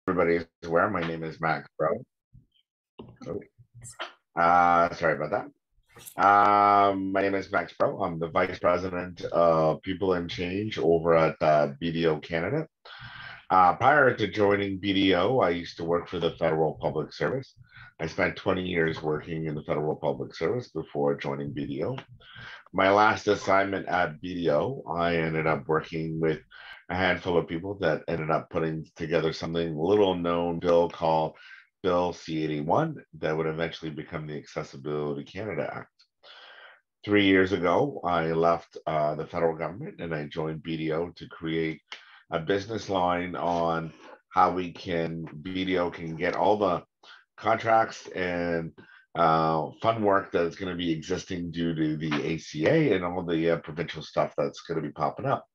Everybody is aware, my name is Max Brault. Sorry about that. My name is Max Brault. I'm the Vice President of People and Change over at BDO Canada. Prior to joining BDO, I used to work for the Federal Public Service. I spent 20 years working in the Federal Public Service before joining BDO. My last assignment at BDO, I ended up working with a handful of people that ended up putting together something little known bill called Bill C-81 that would eventually become the Accessibility Canada Act. 3 years ago, I left the federal government and I joined BDO to create a business line on how BDO can get all the contracts and fun work that is going to be existing due to the ACA and all the provincial stuff that's going to be popping up.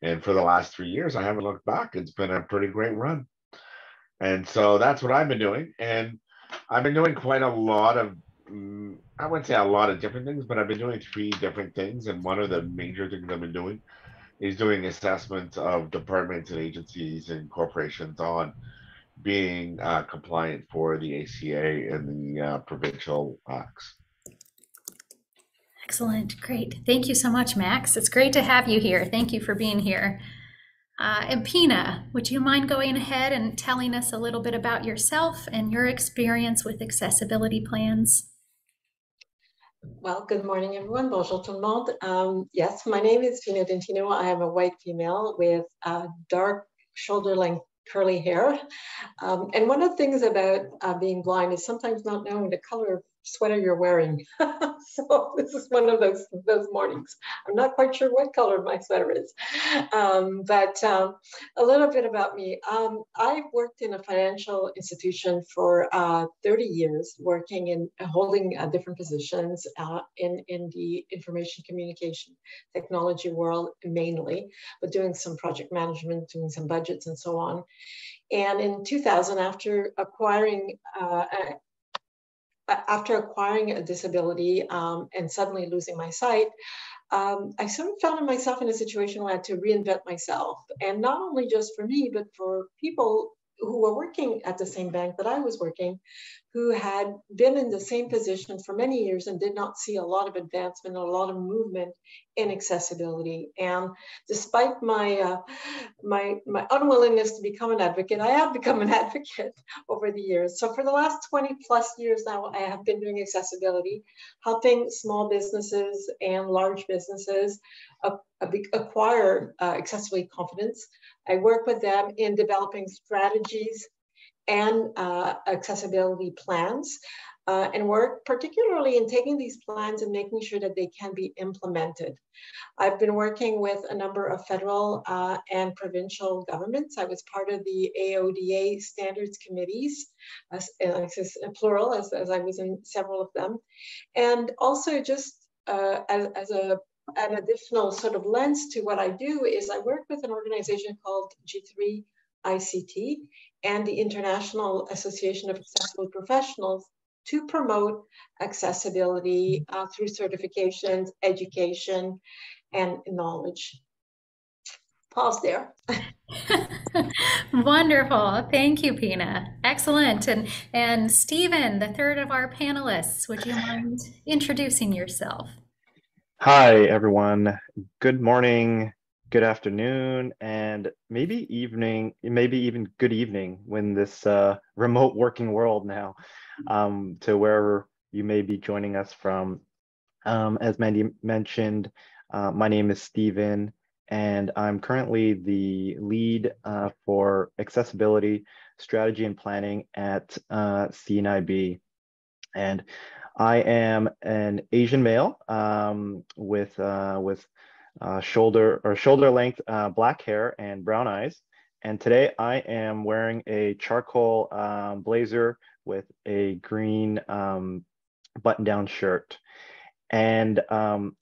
And for the last 3 years, I haven't looked back. It's been a pretty great run. And so that's what I've been doing. And I've been doing quite a lot of, I wouldn't say a lot of different things, but I've been doing 3 different things. And one of the major things I've been doing is doing assessments of departments and agencies and corporations on being compliant for the ACA and the provincial acts. Excellent, great. Thank you so much, Max. It's great to have you here. Thank you for being here. And Pina, would you mind going ahead and telling us a little bit about yourself and your experience with accessibility plans? Well, good morning, everyone. Bonjour tout le monde. Yes, my name is Pina D'Intino. I am a white female with dark shoulder-length curly hair. And one of the things about being blind is sometimes not knowing the color of sweater you're wearing. So this is one of those mornings. I'm not quite sure what color my sweater is. But a little bit about me. I've worked in a financial institution for 30 years, working in holding different positions in the information communication technology world mainly, but doing some project management, doing some budgets and so on. And in 2000, after acquiring a disability and suddenly losing my sight, I sort of found myself in a situation where I had to reinvent myself. And not only just for me, but for people who were working at the same bank that I was working, who had been in the same position for many years and did not see a lot of advancement, a lot of movement in accessibility. And despite my my unwillingness to become an advocate, I have become an advocate over the years. So for the last 20 plus years now, I have been doing accessibility, helping small businesses and large businesses acquire accessibility confidence. I work with them in developing strategies and accessibility plans, and work particularly in taking these plans and making sure that they can be implemented. I've been working with a number of federal and provincial governments. I was part of the AODA standards committees, plural, as I was in several of them. And also just as an additional sort of lens to what I do is I work with an organization called G3 ICT and the International Association of Accessible Professionals to promote accessibility through certifications, education, and knowledge. Pause there. Wonderful. Thank you, Pina. Excellent. And Stephen, the third of our panelists, would you mind introducing yourself? Hi, everyone. Good morning, good afternoon, and maybe evening, maybe even good evening when this remote working world now, to wherever you may be joining us from. As Mandy mentioned, my name is Stephen, and I'm currently the lead for accessibility strategy and planning at CNIB. And I am an Asian male with shoulder length black hair and brown eyes. And today I am wearing a charcoal blazer with a green button-down shirt. And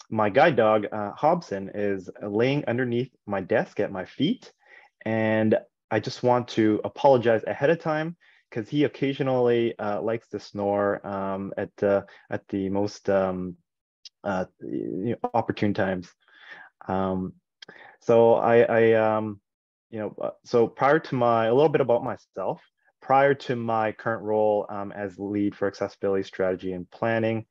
my guide dog, Hobson, is laying underneath my desk at my feet. And I just want to apologize ahead of time because he occasionally likes to snore at the most opportune times. So So prior to a little bit about myself. Prior to my current role as lead for accessibility strategy and planning,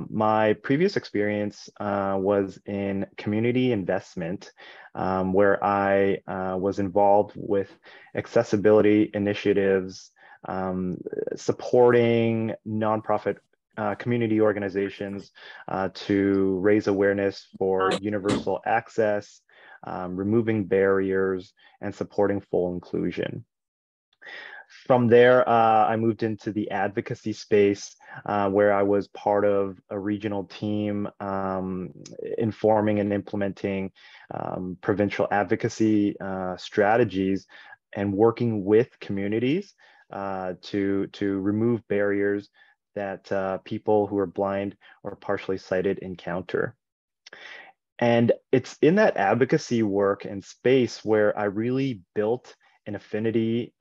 my previous experience was in community investment, where I was involved with accessibility initiatives, supporting nonprofit community organizations to raise awareness for universal access, removing barriers, and supporting full inclusion. From there, I moved into the advocacy space, where I was part of a regional team informing and implementing provincial advocacy strategies and working with communities to remove barriers that people who are blind or partially sighted encounter. And it's in that advocacy work and space where I really built an affinity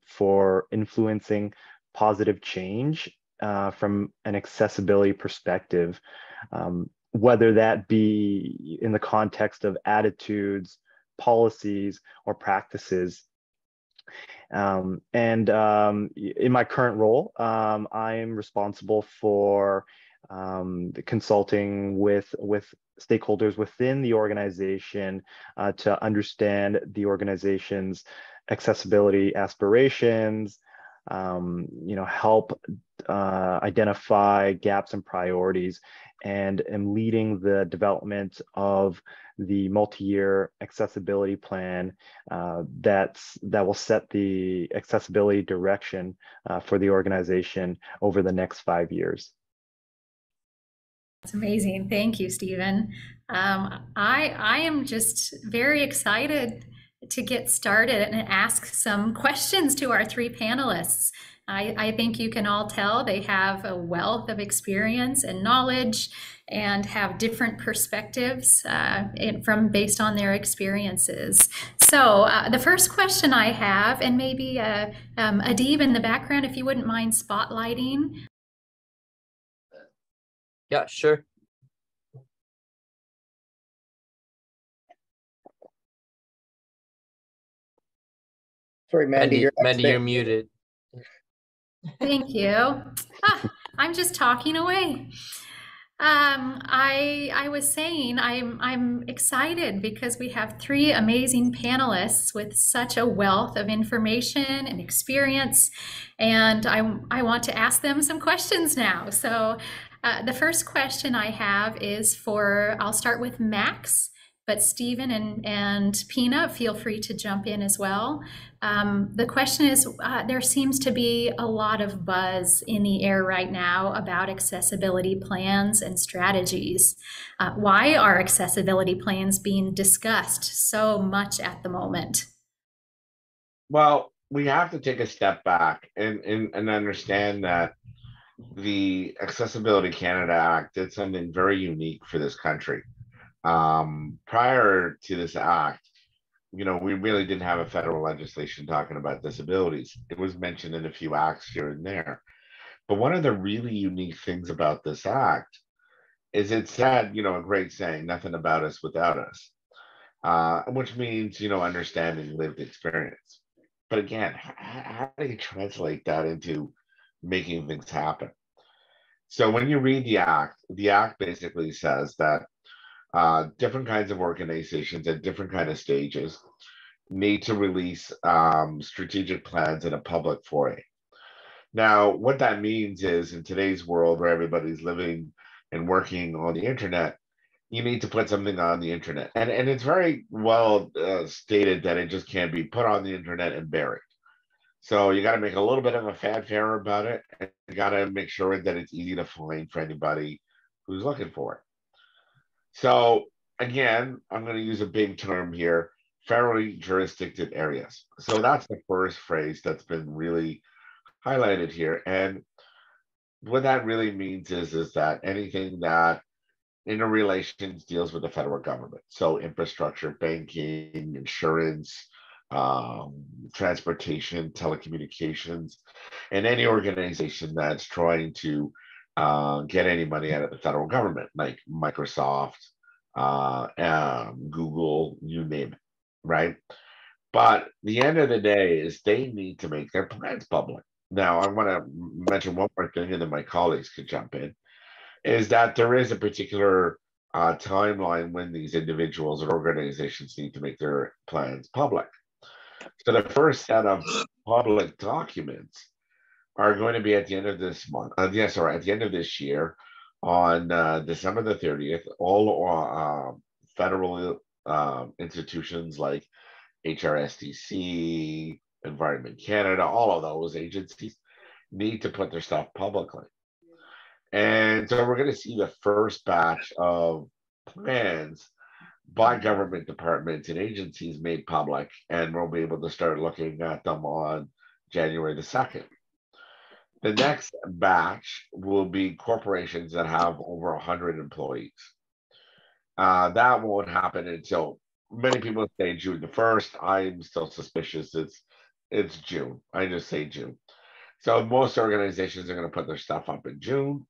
for influencing positive change from an accessibility perspective, whether that be in the context of attitudes, policies, or practices. In my current role, I am responsible for consulting with stakeholders within the organization to understand the organization's accessibility aspirations, help identify gaps and priorities, and am leading the development of the multi-year accessibility plan that will set the accessibility direction for the organization over the next 5 years. That's amazing. Thank you, Stephen. I am just very excited to get started and ask some questions to our three panelists. I think you can all tell they have a wealth of experience and knowledge and have different perspectives based on their experiences. So the first question I have, and maybe Adib in the background, if you wouldn't mind spotlighting. Yeah, sure. Sorry, Mandy, you're muted. Thank you. I'm just talking away. I was saying I'm excited because we have three amazing panelists with such a wealth of information and experience, and I want to ask them some questions now. So the first question I have is I'll start with Max, but Stephen and Pina, feel free to jump in as well. The question is, there seems to be a lot of buzz in the air right now about accessibility plans and strategies. Why are accessibility plans being discussed so much at the moment? Well, we have to take a step back and understand that the Accessibility Canada Act did something very unique for this country. Prior to this act, we really didn't have a federal legislation talking about disabilities. It was mentioned in a few acts here and there. But one of the really unique things about this act is it said, a great saying, nothing about us without us, which means, understanding lived experience. But again, how do you translate that into making things happen? So when you read the act basically says that different kinds of organizations at different kind of stages need to release strategic plans in a public forum. Now, what that means is in today's world where everybody's living and working on the internet, you need to put something on the internet. And it's very well stated that it just can't be put on the internet and buried. So you got to make a little bit of a fanfare about it, and you got to make sure that it's easy to find for anybody who's looking for it. So again, I'm going to use a big term here, federally jurisdicted areas. So that's the first phrase that's been really highlighted here. And what that really means is that anything that interrelations deals with the federal government. So infrastructure, banking, insurance, transportation, telecommunications, and any organization that's trying to get any money out of the federal government, like Microsoft, Google, you name it, right? But the end of the day is they need to make their plans public. Now, I want to mention one more thing, and then my colleagues could jump in, is that there is a particular timeline when these individuals or organizations need to make their plans public. So the first set of public documents are going to be at the end of this month. At the end of this year, on December the 30th. All federal institutions like HRSDC, Environment Canada, all of those agencies need to put their stuff publicly. And so we're going to see the first batch of plans by government departments and agencies made public, and we'll be able to start looking at them on January the 2nd. The next batch will be corporations that have over 100 employees. That won't happen until, many people say June the 1st. I'm still suspicious it's June. I just say June. So most organizations are going to put their stuff up in June.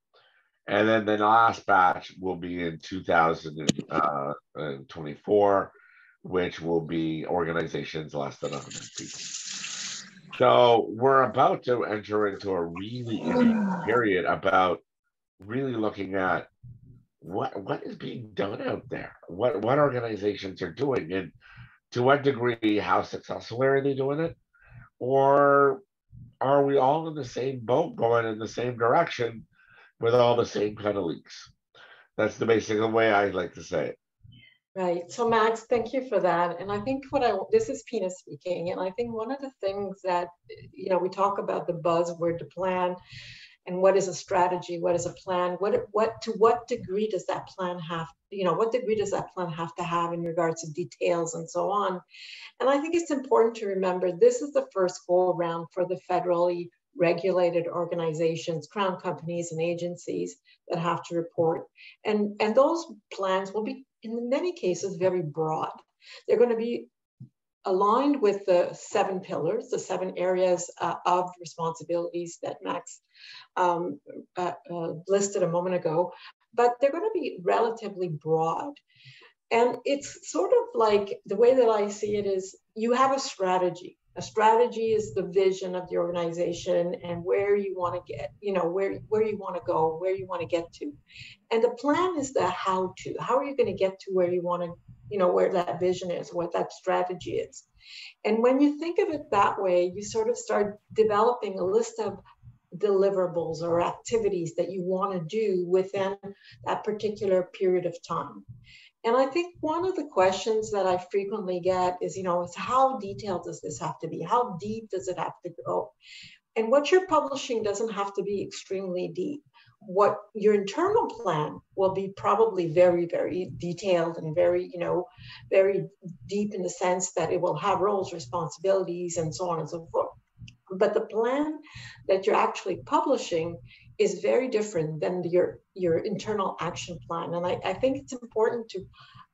And then the last batch will be in 2024, which will be organizations less than 100 people. So we're about to enter into a really interesting period about really looking at what is being done out there, what organizations are doing, and to what degree, how successful are they doing it, or are we all in the same boat going in the same direction with all the same kind of leaks? That's the basic way I like to say it. Right. So Max, thank you for that. And I think this is Pina speaking. And I think one of the things that, we talk about the buzzword, the plan, and what is a strategy, what is a plan, to what degree does that plan have, what degree does that plan have to have in regards to details and so on. And I think it's important to remember this is the first go around for the federally regulated organizations, crown companies and agencies that have to report. And those plans will be, in many cases, very broad. They're going to be aligned with the 7 pillars, the 7 areas of responsibilities that Max listed a moment ago, but they're going to be relatively broad. And it's sort of like, the way that I see it is, you have a strategy. A strategy is the vision of the organization and where you want to get, where you want to go, where you want to get to. And the plan is the how to. How are you going to get to where you want to, where that vision is, what that strategy is. And when you think of it that way, you sort of start developing a list of deliverables or activities that you want to do within that particular period of time. And I think one of the questions that I frequently get is, is how detailed does this have to be? How deep does it have to go? And what you're publishing doesn't have to be extremely deep. What your internal plan will be probably very, very detailed and very, very deep in the sense that it will have roles, responsibilities, and so on and so forth. But the plan that you're actually publishing is very different than your internal action plan. And I think it's important to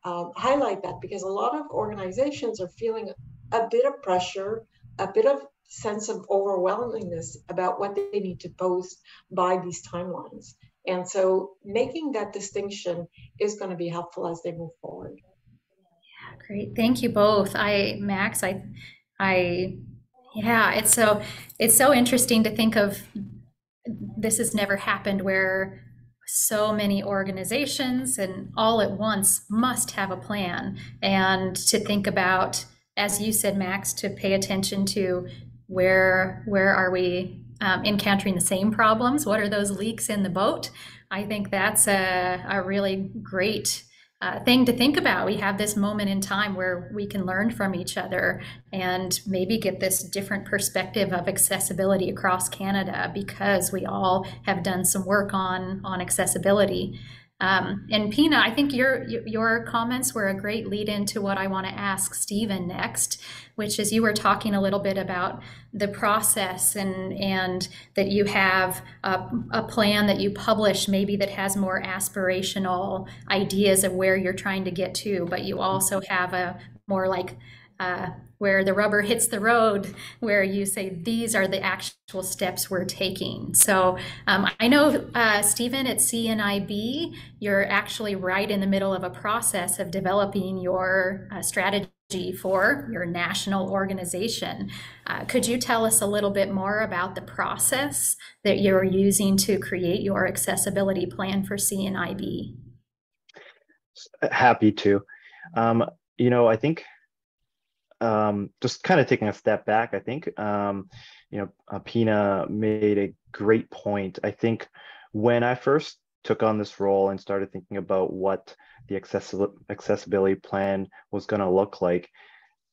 highlight that, because a lot of organizations are feeling a bit of pressure, a bit of sense of overwhelmingness about what they need to post by these timelines. And so making that distinction is going to be helpful as they move forward. Yeah, great. Thank you both. Max, yeah, it's so interesting to think of. This has never happened where so many organizations and all at once must have a plan, and to think about, as you said, Max, to pay attention to where are we encountering the same problems? What are those leaks in the boat? I think that's a really great thing to think about. We have this moment in time where we can learn from each other and maybe get this different perspective of accessibility across Canada, because we all have done some work on accessibility. And Pina, I think your comments were a great lead into what I want to ask Stephen next, which is, you were talking a little bit about the process and that you have a plan that you publish maybe that has more aspirational ideas of where you're trying to get to, but you also have a more like where the rubber hits the road, where you say, these are the actual steps we're taking. So I know, Stephen, at CNIB, you're actually right in the middle of a process of developing your strategy for your national organization. Could you tell us a little bit more about the process that you're using to create your accessibility plan for CNIB? Happy to. I think just kind of taking a step back, I think, Pina made a great point. I think when I first took on this role and started thinking about what the accessibility plan was going to look like,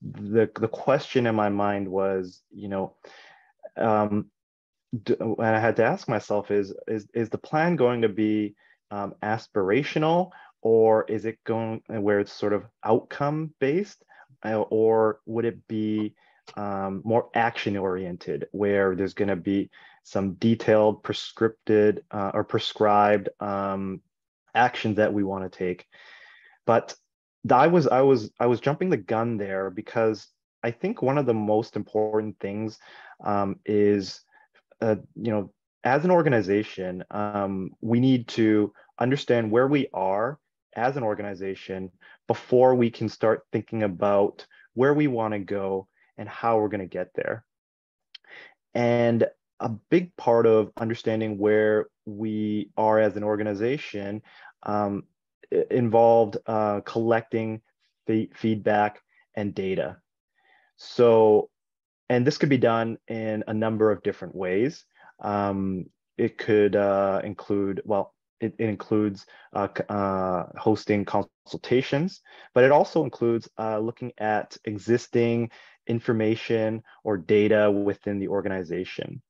the question in my mind was, and I had to ask myself, is the plan going to be aspirational, or is it going where it's sort of outcome based, or would it be more action oriented, where there's going to be some detailed prescripted or prescribed actions that we want to take? But I was jumping the gun there, because I think one of the most important things is, as an organization, we need to understand where we are as an organization before we can start thinking about where we want to go and how we're going to get there. And a big part of understanding where we are as an organization involved collecting feedback and data. So, and this could be done in a number of different ways. It could include, well, it includes hosting consultations, but it also includes looking at existing information or data within the organization.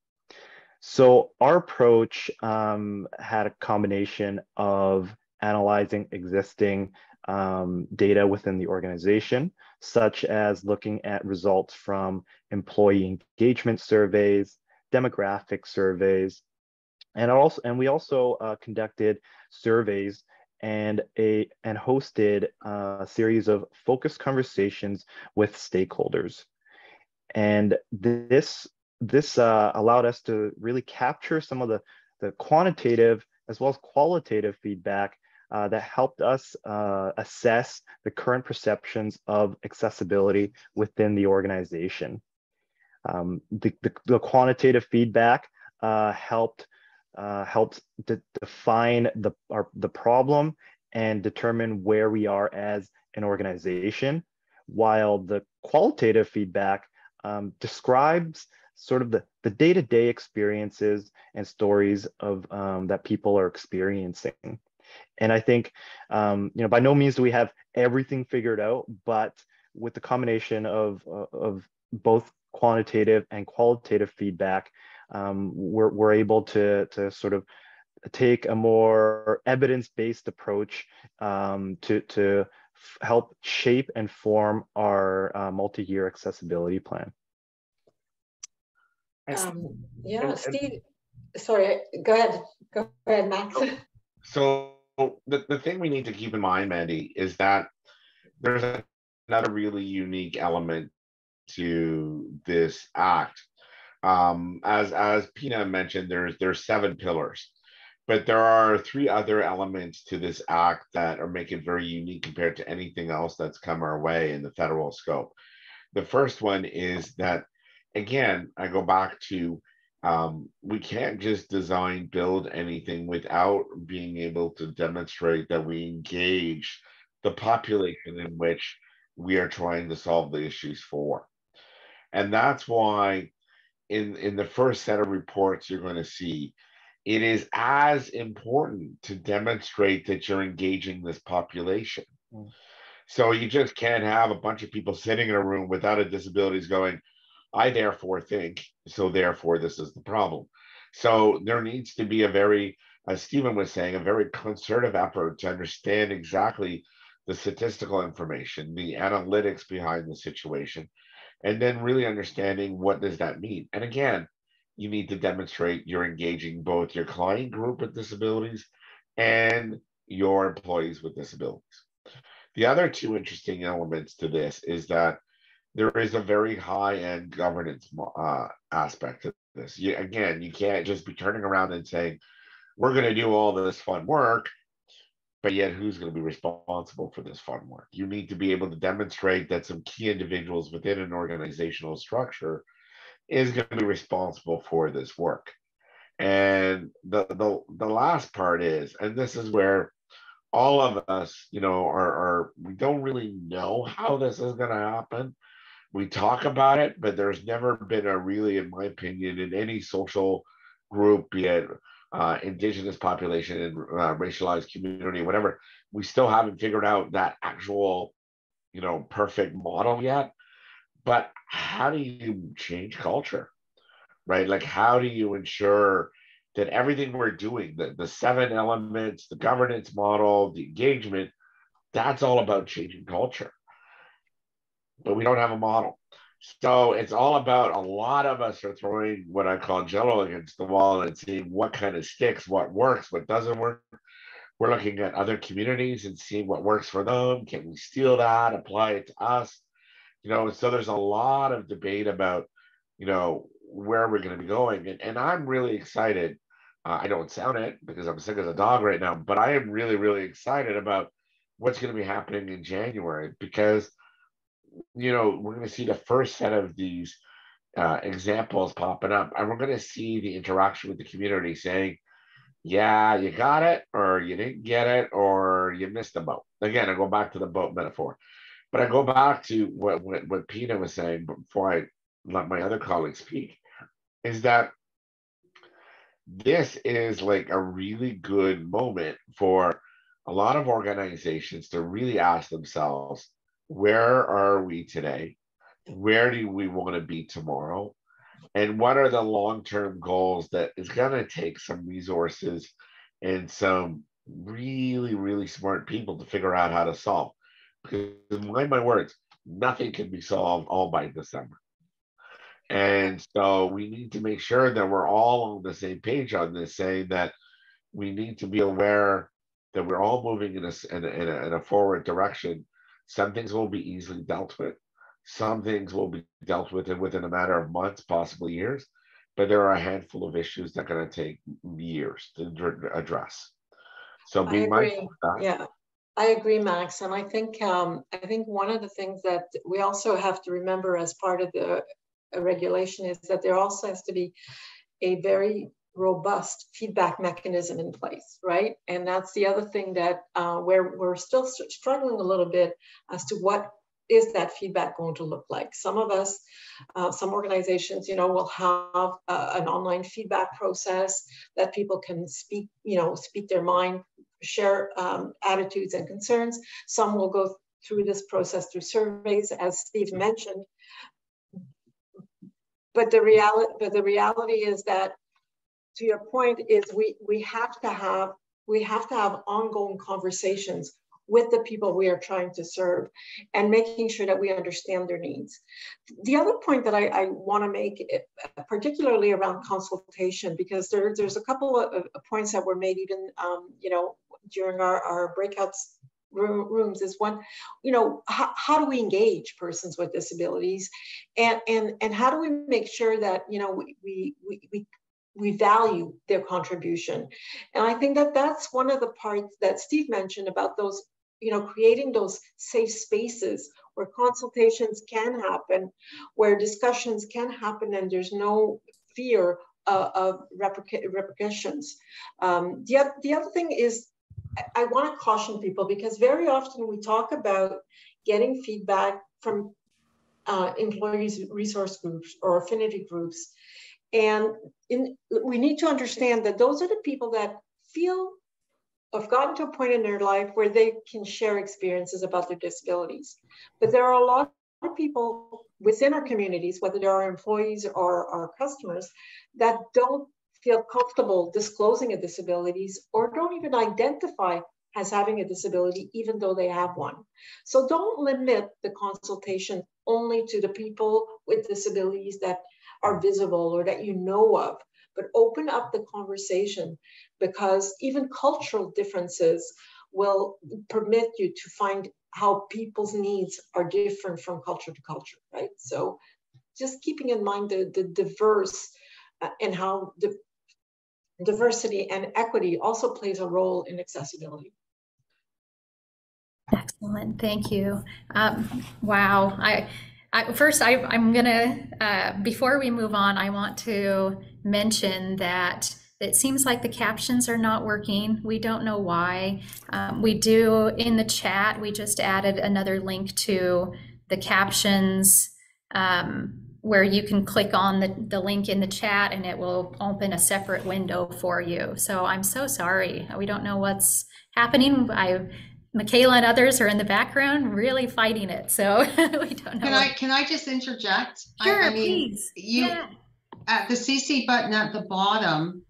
So our approach had a combination of analyzing existing data within the organization, such as looking at results from employee engagement surveys, demographic surveys, and we also conducted surveys and hosted a series of focused conversations with stakeholders. And this allowed us to really capture some of the quantitative as well as qualitative feedback that helped us assess the current perceptions of accessibility within the organization. The quantitative feedback helped define the problem and determine where we are as an organization, while the qualitative feedback describes sort of the day-to-day experiences and stories of that people are experiencing. And I think, by no means do we have everything figured out, but with the combination of both quantitative and qualitative feedback, we're able to sort of take a more evidence-based approach to help shape and form our multi-year accessibility plan. Yeah, Steve, sorry, go ahead, Max. So the thing we need to keep in mind, Mandy, is that there's another really unique element to this act. As Pina mentioned, there's 7 pillars, but there are 3 other elements to this act that are make it very unique compared to anything else that's come our way in the federal scope. The first one is that, again, I go back to we can't just build anything without being able to demonstrate that we engage the population in which we are trying to solve the issues for. And that's why in the first set of reports you're going to see, it is as important to demonstrate that you're engaging this population. So you just can't have a bunch of people sitting in a room without a disabilities going, I therefore think, so therefore this is the problem. So there needs to be a very, as Stephen was saying, a very concerted effort to understand exactly the statistical information, the analytics behind the situation, and then really understanding what does that mean. And again, you need to demonstrate you're engaging both your client group with disabilities and your employees with disabilities. The other 2 interesting elements to this is that there is a very high-end governance aspect to this. Again, you can't just be turning around and saying, we're going to do all this fun work, but yet who's going to be responsible for this fun work? You need to be able to demonstrate that some key individuals within an organizational structure is going to be responsible for this work. And the last part is, and this is where all of us, you know, are we don't really know how this is going to happen. We talk about it, but there's never been a really, in my opinion, in any social group, be it indigenous population and racialized community, whatever, we still haven't figured out that actual, you know, perfect model yet. But how do you change culture, right? Like, how do you ensure that everything we're doing, the 7 elements, the governance model, the engagement, that's all about changing culture. But we don't have a model. So it's all about, a lot of us are throwing what I call jello against the wall and seeing what kind of sticks, what works, what doesn't work. We're looking at other communities and seeing what works for them. Can we steal that, apply it to us? You know, so there's a lot of debate about, you know, where we're going to be going. And I'm really excited. I don't sound it because I'm sick as a dog right now, but I am really, really excited about what's going to be happening in January, because, you know, we're going to see the first set of these examples popping up, and we're going to see the interaction with the community saying, yeah, you got it, or you didn't get it, or you missed the boat. Again, I go back to the boat metaphor. But I go back to what Pina was saying before I let my other colleagues speak, is that this is like a really good moment for a lot of organizations to really ask themselves, where are we today? Where do we want to be tomorrow? And what are the long-term goals that is going to take some resources and some really, really smart people to figure out how to solve? Because, mind my words, nothing can be solved all by December. And so we need to make sure that we're all on the same page on this, saying that we need to be aware that we're all moving in a forward direction. Some things will be easily dealt with. Some things will be dealt with within a matter of months, possibly years. But there are a handful of issues that are going to take years to address. So be mindful of that. Yeah. I agree, Max, and I think one of the things that we also have to remember as part of the regulation is that there also has to be a very robust feedback mechanism in place, right? And that's the other thing that where we're still struggling a little bit as to what is that feedback going to look like. Some of us, some organizations, you know, will have an online feedback process that people can speak, you know, speak their mind, share attitudes and concerns. Some will go through this process through surveys, as Steve mentioned. But the reality is that, to your point, is we have to have ongoing conversations with the people we are trying to serve and making sure that we understand their needs. The other point that I want to make, particularly around consultation, because there's a couple of points that were made even, you know, during our breakouts rooms, is one, you know, how do we engage persons with disabilities, and how do we make sure that, you know, we value their contribution. And I think that that's one of the parts that Steve mentioned about those, you know, creating those safe spaces where consultations can happen, where discussions can happen, and there's no fear of repercussions. The other thing is, I want to caution people, because very often we talk about getting feedback from employees resource groups or affinity groups. And we need to understand that those are the people that feel have gotten to a point in their life where they can share experiences about their disabilities. But there are a lot of people within our communities, whether they're our employees or our customers, that don't feel comfortable disclosing a disabilities, or don't even identify as having a disability, even though they have one. So don't limit the consultation only to the people with disabilities that are visible or that you know of, but open up the conversation, because even cultural differences will permit you to find how people's needs are different from culture to culture, right? So just keeping in mind the diverse and how the diversity and equity also plays a role in accessibility. Excellent, thank you. Wow, I'm gonna, before we move on, I want to mention that it seems like the captions are not working. We don't know why. We do, in the chat, we just added another link to the captions where you can click on the link in the chat and it will open a separate window for you. So I'm so sorry. We don't know what's happening. Michaela and others are in the background really fighting it, so we don't know. Can I just interject? Sure, I mean, please. Yeah. At the CC button at the bottom,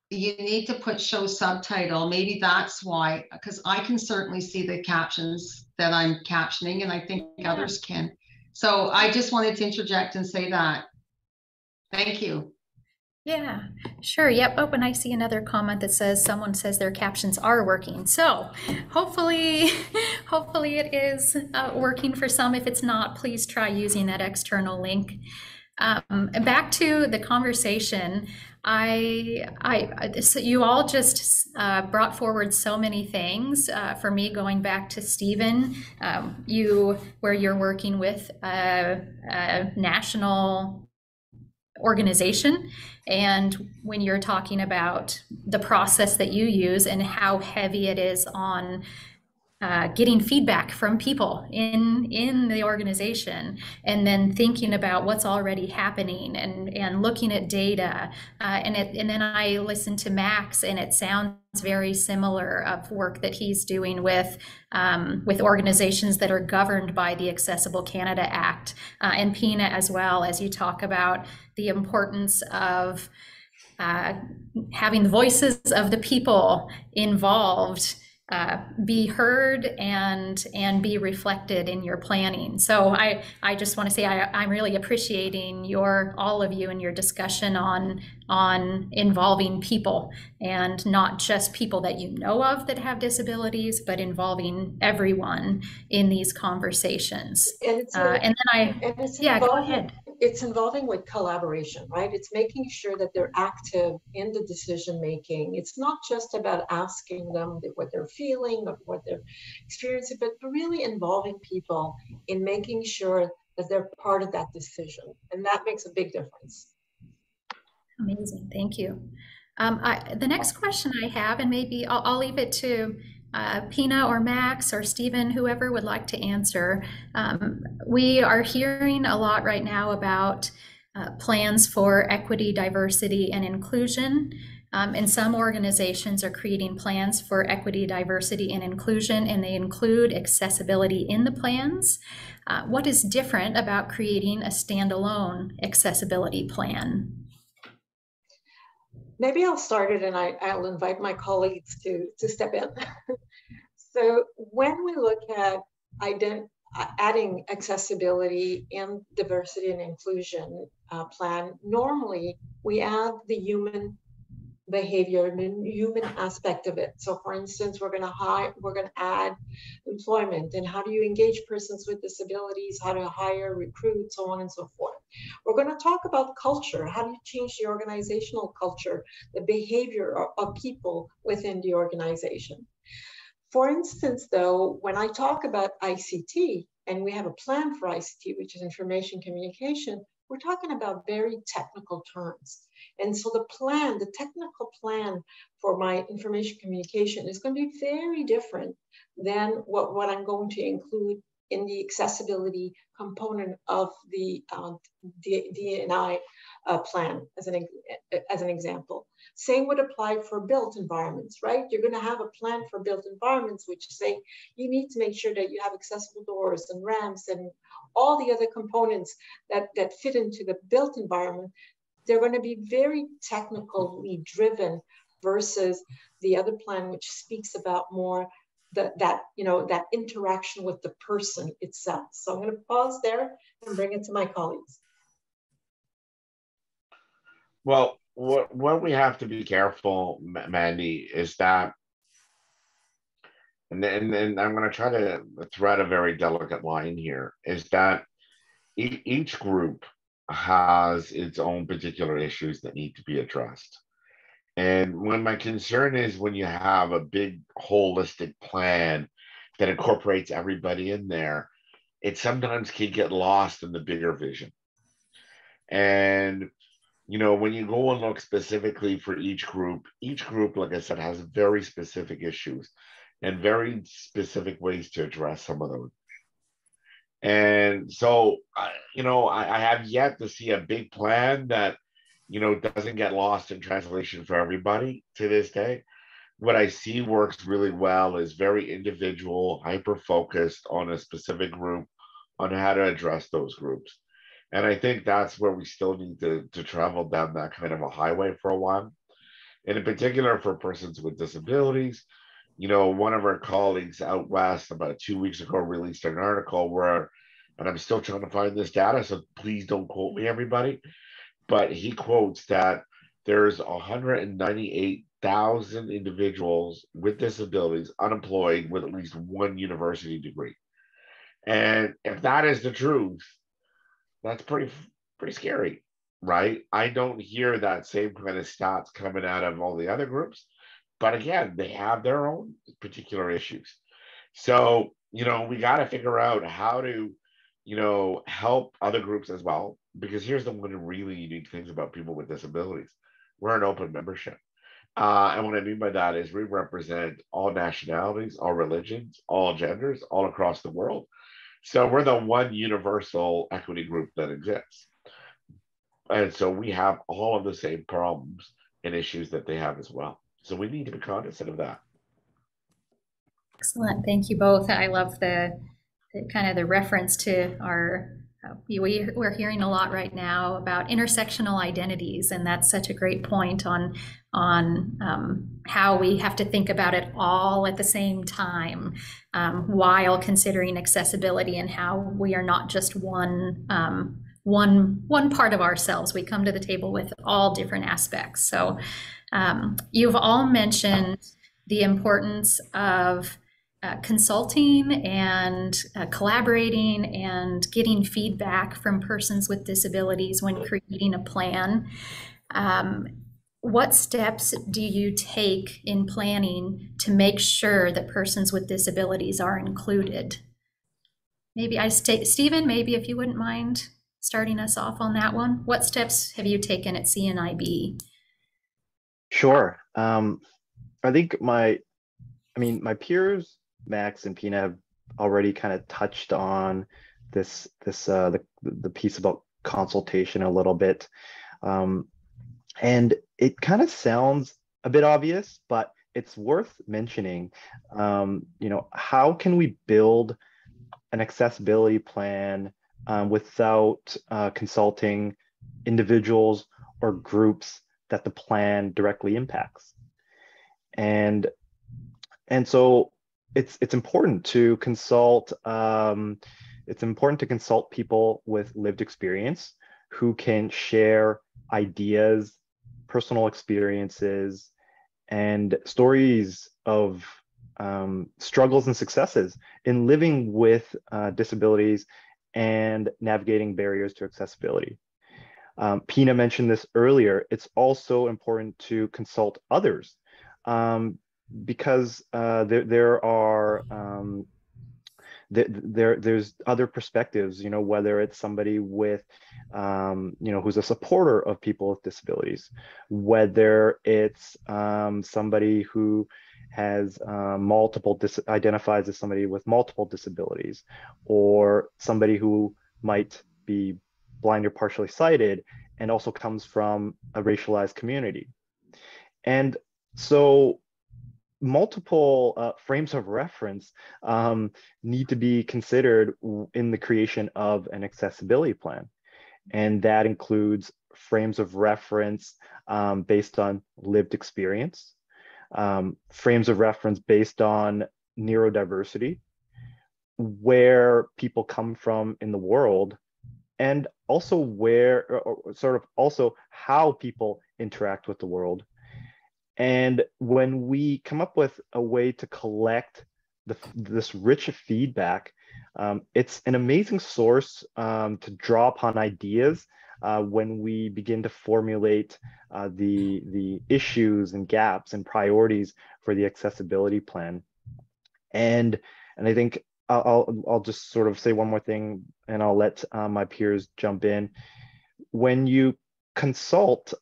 you need to put show subtitle. Maybe that's why, because I can certainly see the captions that I'm captioning, and I think others can. So I just wanted to interject and say that. Thank you. Yeah, sure. Yep. Oh, and I see another comment that says someone says their captions are working. So hopefully it is working for some. If it's not, please try using that external link. Back to the conversation, so you all just brought forward so many things. For me, going back to Stephen, where you're working with a national organization, and when you're talking about the process that you use and how heavy it is on getting feedback from people in the organization, and then thinking about what's already happening and looking at data, and then I listened to Max, and it sounds very similar of work that he's doing with organizations that are governed by the Accessible Canada Act, and Pina as well, as you talk about the importance of having the voices of the people involved be heard and be reflected in your planning. So I just want to say I'm really appreciating all of you and your discussion on involving people, and not just people that you know of that have disabilities, but involving everyone in these conversations. And go ahead. It's involving with collaboration, right? It's making sure that they're active in the decision making. It's not just about asking them what they're feeling or what they're experiencing, but really involving people in making sure that they're part of that decision. And that makes a big difference. Amazing, thank you. The next question I have, and maybe I'll leave it to Pina or Max or Stephen, whoever would like to answer. We are hearing a lot right now about plans for equity, diversity, and inclusion. And some organizations are creating plans for equity, diversity, and inclusion, and they include accessibility in the plans. What is different about creating a standalone accessibility plan? Maybe I'll start it, and I'll invite my colleagues to step in. So when we look at adding accessibility and diversity and inclusion plan, normally we add the human behavior and the human aspect of it. So for instance, we're going to add employment, and how do you engage persons with disabilities, how to hire, recruit, so on and so forth. We're going to talk about culture. How do you change the organizational culture, the behavior of people within the organization? For instance, though, when I talk about ICT, and we have a plan for ICT, which is information communication, we're talking about very technical terms. And so the technical plan for my information communication is going to be very different than what I'm going to include in the accessibility component of the D&I plan, as an example. Same would apply for built environments, right? You're going to have a plan for built environments, which say you need to make sure that you have accessible doors and ramps and all the other components that fit into the built environment. They're going to be very technically driven versus the other plan, which speaks about more that interaction with the person itself. So I'm going to pause there and bring it to my colleagues. Well, what we have to be careful, Mandy, is that, and I'm going to try to thread a very delicate line here, is that each group has its own particular issues that need to be addressed. And when my concern is when you have a big holistic plan that incorporates everybody in there, it sometimes can get lost in the bigger vision. And when you go and look specifically for each group, like I said, has very specific issues and very specific ways to address some of them. And so, I have yet to see a big plan that, doesn't get lost in translation for everybody to this day. What I see works really well is very individual, hyper-focused on a specific group, on how to address those groups. And I think that's where we still need to travel down that kind of a highway for a while. And in particular for persons with disabilities, one of our colleagues out west about 2 weeks ago released an article where, and I'm still trying to find this data, so please don't quote me, everybody, but he quotes that there's 198,000 individuals with disabilities unemployed with at least one university degree. And if that is the truth, that's pretty scary, right? I don't hear that same kind of stats coming out of all the other groups, but again, they have their own particular issues. So, we got to figure out how to, help other groups as well, because here's the one really unique things about people with disabilities. We're an open membership. And what I mean by that is we represent all nationalities, all religions, all genders, all across the world. So we're the one universal equity group that exists. And so we have all of the same problems and issues that they have as well. So we need to be cognizant of that. Excellent. Thank you both. I love the kind of the reference to our, we're hearing a lot right now about intersectional identities, and that's such a great point on how we have to think about it all at the same time while considering accessibility, and how we are not just one part of ourselves. We come to the table with all different aspects. So you've all mentioned the importance of consulting and collaborating and getting feedback from persons with disabilities when creating a plan. What steps do you take in planning to make sure that persons with disabilities are included? Maybe Stephen, maybe if you wouldn't mind starting us off on that one. What steps have you taken at CNIB? Sure. I think my peers, Max and Pina, have already kind of touched on the piece about consultation a little bit. And it kind of sounds a bit obvious, but it's worth mentioning. How can we build an accessibility plan without consulting individuals or groups that the plan directly impacts? And so it's important to consult. It's important to consult people with lived experience who can share ideas, personal experiences, and stories of struggles and successes in living with disabilities and navigating barriers to accessibility. Pina mentioned this earlier. It's also important to consult others because there's other perspectives, whether it's somebody with, who's a supporter of people with disabilities, whether it's somebody who has identifies as somebody with multiple disabilities, or somebody who might be blind or partially sighted and also comes from a racialized community. And so multiple frames of reference need to be considered in the creation of an accessibility plan. And that includes frames of reference based on lived experience, frames of reference based on neurodiversity, where people come from in the world, and also how people interact with the world. And when we come up with a way to collect this rich feedback, it's an amazing source to draw upon ideas when we begin to formulate the issues and gaps and priorities for the accessibility plan. And And I think I'll just sort of say one more thing, and I'll let my peers jump in. When you consult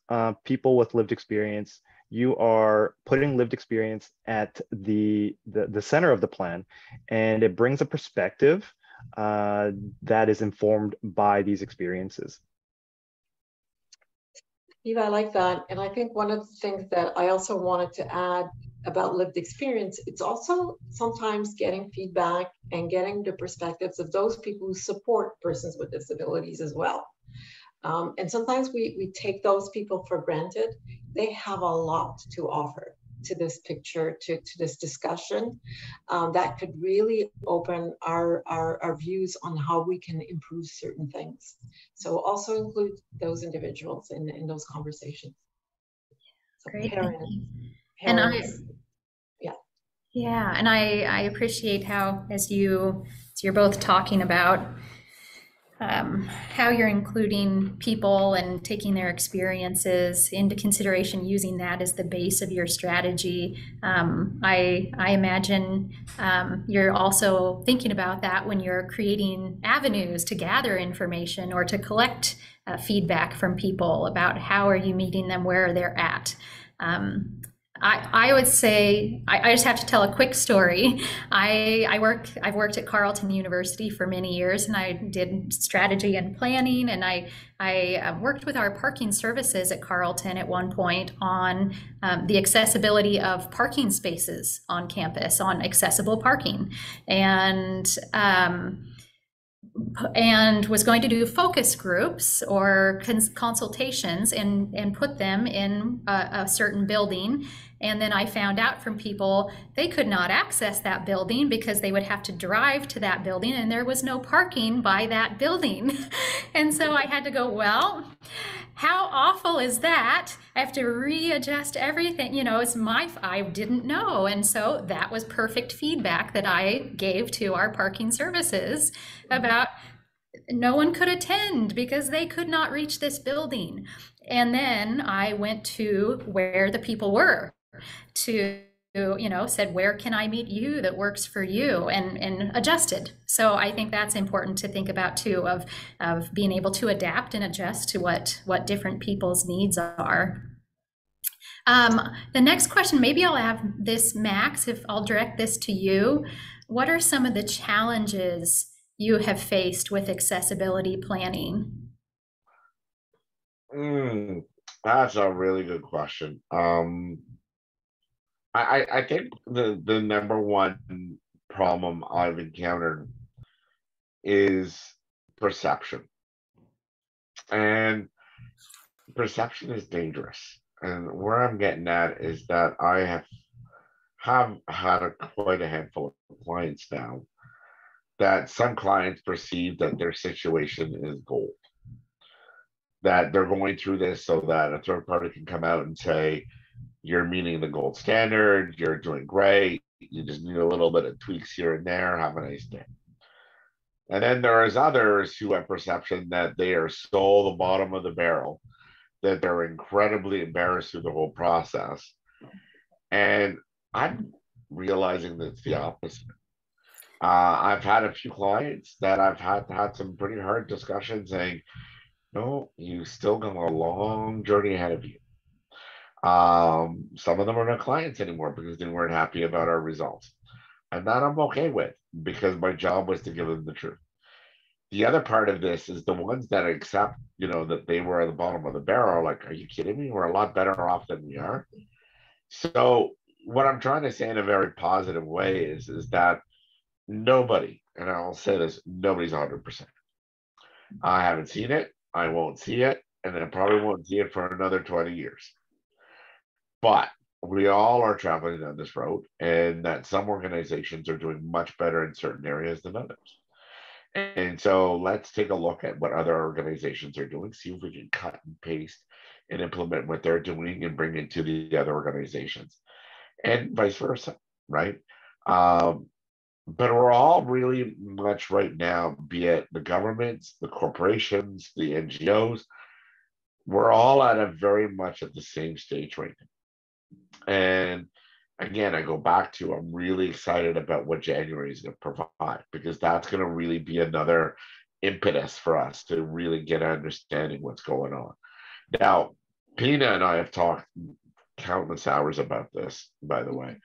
people with lived experience, you are putting lived experience at the center of the plan, and it brings a perspective that is informed by these experiences. Eva, I like that. And I think one of the things that I also wanted to add about lived experience, it's also sometimes getting feedback and getting the perspectives of those people who support persons with disabilities as well. And sometimes we take those people for granted. They have a lot to offer to this picture, to this discussion, that could really open our views on how we can improve certain things. So also include those individuals in those conversations. So Great, parents, and yeah, and I appreciate how, as you're both talking about how you're including people and taking their experiences into consideration, using that as the base of your strategy. I imagine you're also thinking about that when you're creating avenues to gather information or to collect feedback from people about how are you meeting them where they're at. I would say, I just have to tell a quick story. I've worked at Carleton University for many years, and I did strategy and planning, and I worked with our parking services at Carleton at one point on the accessibility of parking spaces on campus, on accessible parking. And was going to do focus groups or consultations and put them in a certain building. And then I found out from people they could not access that building because they would have to drive to that building, and there was no parking by that building. And so I had to go, well, how awful is that? I have to readjust everything. You know, I didn't know. And so that was perfect feedback that I gave to our parking services about no one could attend because they could not reach this building. And then I went to where the people were to, said, where can I meet you that works for you, and adjusted. So I think that's important to think about too, of being able to adapt and adjust to what different people's needs are. The next question, maybe I'll have this, Max, if I'll direct this to you. What are some of the challenges you have faced with accessibility planning? That's a really good question. I think the number one problem I've encountered is perception. And perception is dangerous. And where I'm getting at is that I have had quite a handful of clients now that some clients perceive that their situation is gold, that they're going through this so that a third party can come out and say, you're meeting the gold standard, you're doing great, you just need a little bit of tweaks here and there, have a nice day. And then there's others who have perception that they are so the bottom of the barrel, that they're incredibly embarrassed through the whole process. And I'm realizing that it's the opposite. I've had a few clients that I've had some pretty hard discussions saying, no, you still got a long journey ahead of you. Some of them are not clients anymore because they weren't happy about our results. And that I'm okay with, because my job was to give them the truth. The other part of this is the ones that accept, that they were at the bottom of the barrel, like, are you kidding me? We're a lot better off than we are. So what I'm trying to say in a very positive way is that nobody, and I'll say this, nobody's 100%. I haven't seen it. I won't see it. And I probably won't see it for another 20 years. But we all are traveling down this road, and that some organizations are doing much better in certain areas than others. And so let's take a look at what other organizations are doing, see if we can cut and paste and implement what they're doing and bring it to the other organizations, and vice versa, right? But we're all really much right now, be it the governments, the corporations, the NGOs, we're all at a very much at the same stage right now. And again, I go back to, I'm really excited about what January is going to provide, because that's going to really be another impetus for us to really get an understanding what's going on. Now, Pina and I have talked countless hours about this, by the way,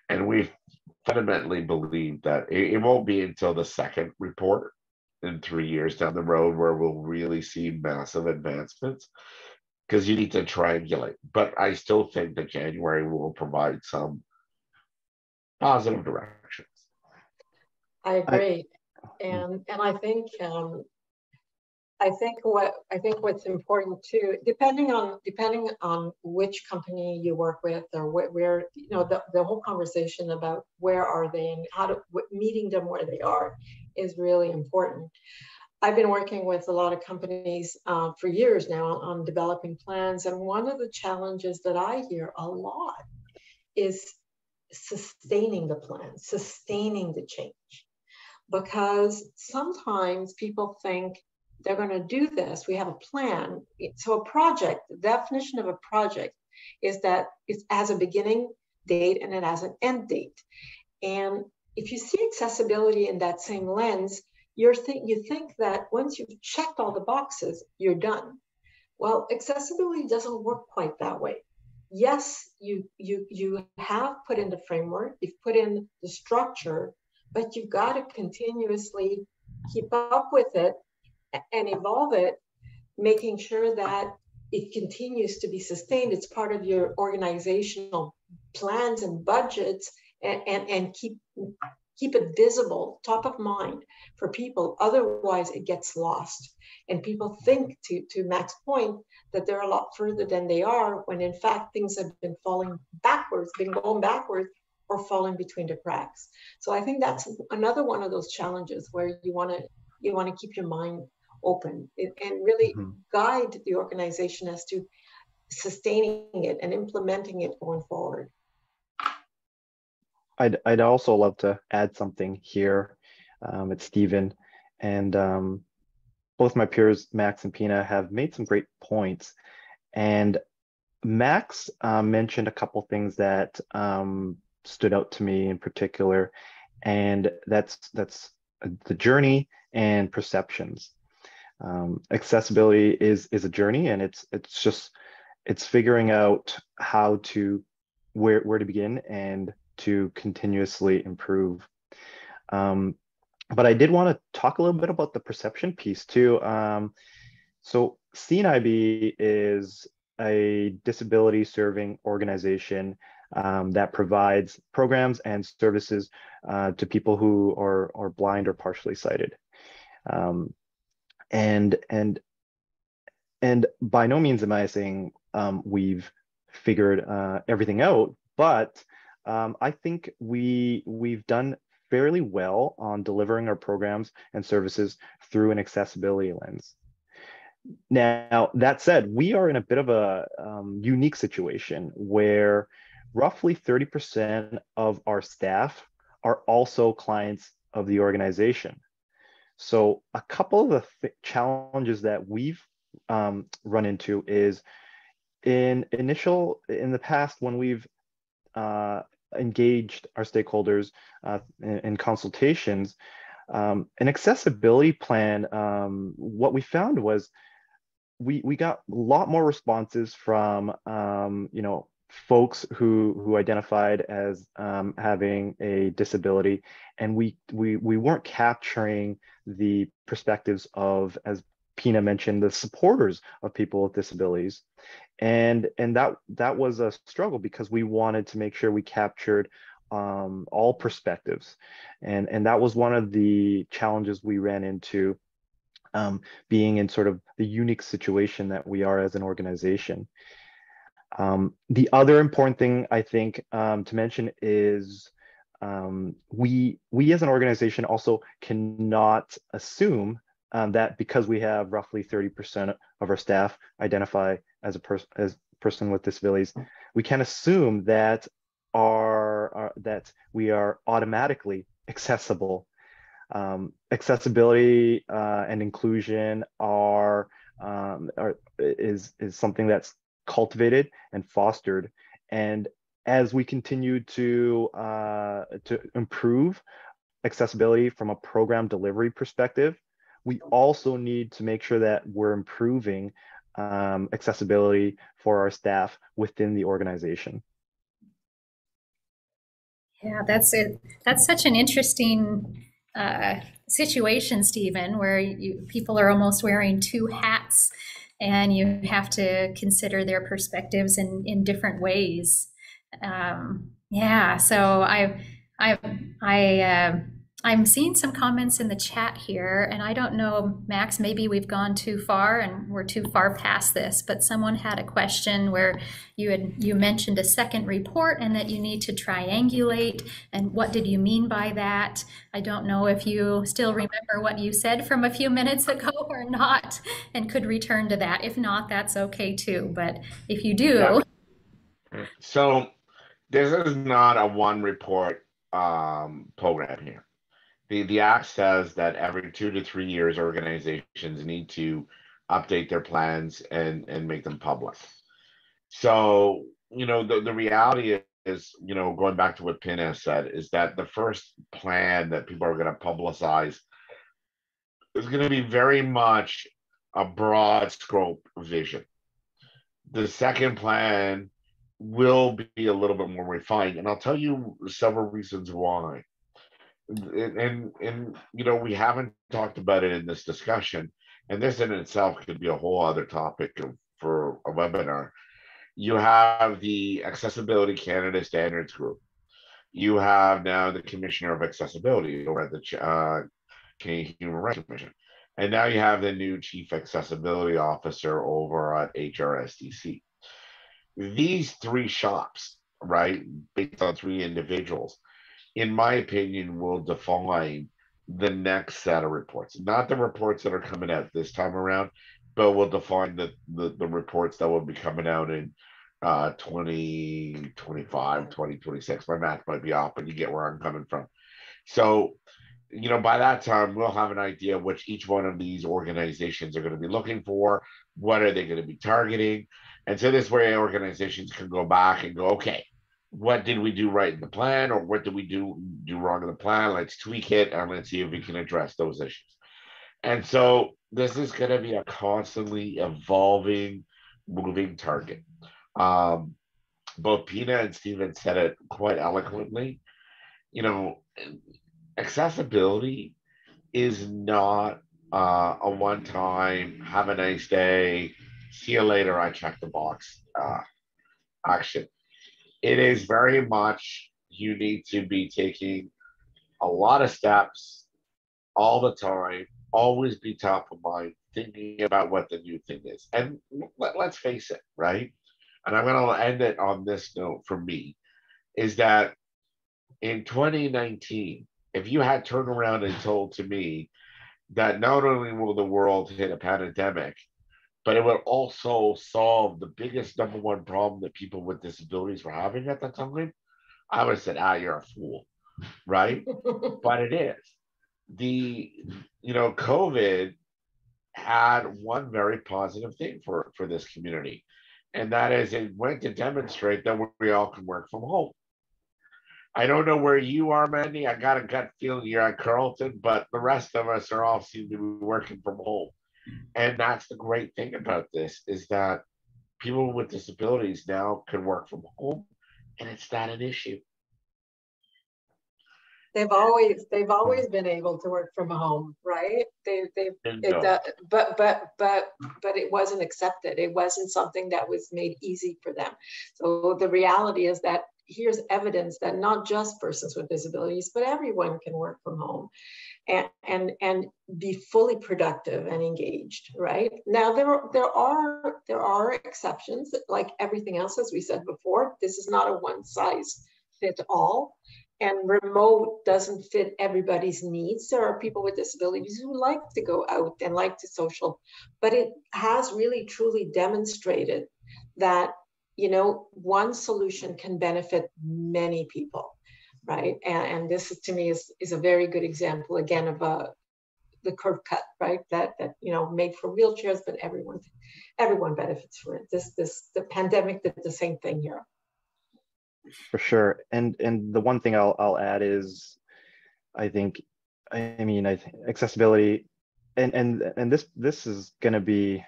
and we fundamentally believe that it won't be until the second report in 3 years down the road where we'll really see massive advancements, because you need to triangulate. But I still think that January will provide some positive directions. I agree, and I think what's important too, depending on which company you work with, or where you know, the whole conversation about where are they and how to meeting them where they are is really important. I've been working with a lot of companies for years now on developing plans, and one of the challenges that I hear a lot is sustaining the plan, sustaining the change, because sometimes people think they're going to do this. We have a plan. So a project, the definition of a project is that it has a beginning date and it has an end date. And if you see accessibility in that same lens, you think that once you've checked all the boxes, you're done. Well, accessibility doesn't work quite that way. Yes, you have put in the framework, you've put in the structure, but you've got to continuously keep up with it and evolve it, making sure that it continues to be sustained. It's part of your organizational plans and budgets, and keep it visible, top of mind for people. Otherwise, it gets lost. And people think, to Mac's point, that they're a lot further than they are, when in fact things have been going backwards, or falling between the cracks. So I think that's another one of those challenges where you want to keep your mind open and really guide the organization as to sustaining it and implementing it going forward. I'd also love to add something here. It's Stephen, and both my peers, Max and Pina, have made some great points. And Max mentioned a couple things that stood out to me in particular, and that's the journey and perceptions. Accessibility is a journey, and it's figuring out how to where to begin and to continuously improve. But I did want to talk a little bit about the perception piece too. So CNIB is a disability serving organization that provides programs and services to people who are blind or partially sighted. And by no means am I saying we've figured everything out, but I think we've done fairly well on delivering our programs and services through an accessibility lens. Now, that said, we are in a bit of a unique situation where roughly 30% of our staff are also clients of the organization. So a couple of the challenges that we've run into is in the past, when we've engaged our stakeholders in consultations, an accessibility plan, what we found was we got a lot more responses from folks who identified as having a disability, and we weren't capturing the perspectives of, as Pina mentioned, the supporters of people with disabilities. And that was a struggle, because we wanted to make sure we captured all perspectives, and that was one of the challenges we ran into, being in sort of the unique situation that we are as an organization. The other important thing I think to mention is we as an organization also cannot assume that because we have roughly 30% of our staff identify as a person with disabilities, we can assume that that we are automatically accessible. Accessibility and inclusion is something that's cultivated and fostered, and as we continue to improve accessibility from a program delivery perspective, we also need to make sure that we're improving accessibility for our staff within the organization. Yeah, that's it. That's such an interesting situation, Stephen, where people are almost wearing two hats, and you have to consider their perspectives in different ways. Yeah, so I'm seeing some comments in the chat here, and I don't know, Max, maybe we've gone too far and we're too far past this, but someone had a question where you mentioned a second report and that you need to triangulate, and what did you mean by that? I don't know if you still remember what you said from a few minutes ago or not, and could return to that. If not, that's okay too, but if you do. Yeah. So this is not a one report program here. The act says that every 2 to 3 years, organizations need to update their plans and make them public. So, the reality is, going back to what Pina said, is that the first plan that people are going to publicize is going to be very much a broad scope vision. The second plan will be a little bit more refined, and I'll tell you several reasons why. And we haven't talked about it in this discussion, and this in itself could be a whole other topic for a webinar. You have the Accessibility Canada Standards Group. You have now the Commissioner of Accessibility over at the Canadian Human Rights Commission, and now you have the new Chief Accessibility Officer over at HRSDC. These three shops, right, based on three individuals, in my opinion, will define the next set of reports. Not the reports that are coming out this time around, but will define the reports that will be coming out in 2025, 2026. My math might be off, but you get where I'm coming from. So, by that time, we'll have an idea which each one of these organizations are going to be looking for. What are they going to be targeting? And so this way organizations can go back and go, okay, what did we do right in the plan, or what did we do wrong in the plan? Let's tweak it and let's see if we can address those issues. And so this is going to be a constantly evolving, moving target. Both Pina and Stephen said it quite eloquently. Accessibility is not a one-time, have a nice day, see you later, I check the box action. It is very much, you need to be taking a lot of steps all the time, always be top of mind, thinking about what the new thing is. And let's face it, right? And I'm going to end it on this note for me, is that in 2019, if you had turned around and told to me that not only will the world hit a pandemic, but it would also solve the biggest number one problem that people with disabilities were having at the time, I would have said, you're a fool, right? But it is. COVID had one very positive thing for this community, and that is it went to demonstrate that we all can work from home. I don't know where you are, Mandy. I got a gut feeling you're at Carleton, but the rest of us are all seem to be working from home. And that's the great thing about this, is that people with disabilities now can work from home, and it's not an issue. They've always been able to work from home, right? But it wasn't accepted. It wasn't something that was made easy for them. So the reality is that here's evidence that not just persons with disabilities, but everyone can work from home and be fully productive and engaged, right? Now there are exceptions, like everything else, as we said before. This is not a one size fit all, and remote doesn't fit everybody's needs. There are people with disabilities who like to go out and like to social, but it has really truly demonstrated that one solution can benefit many people. Right, and this to me is a very good example again of the curve cut, right? That made for wheelchairs, but everyone benefits from it. The pandemic did the same thing here. For sure. And the one thing I'll add is, I think, I mean, I think accessibility, and this is going to be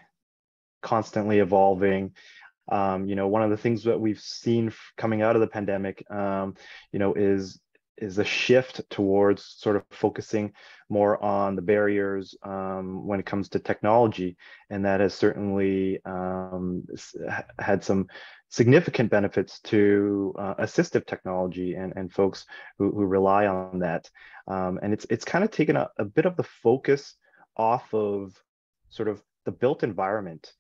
constantly evolving. You know, one of the things that we've seen coming out of the pandemic, you know, is a shift towards sort of focusing more on the barriers when it comes to technology, and that has certainly had some significant benefits to assistive technology and folks who rely on that. And it's kind of taken a bit of the focus off of sort of the built environment.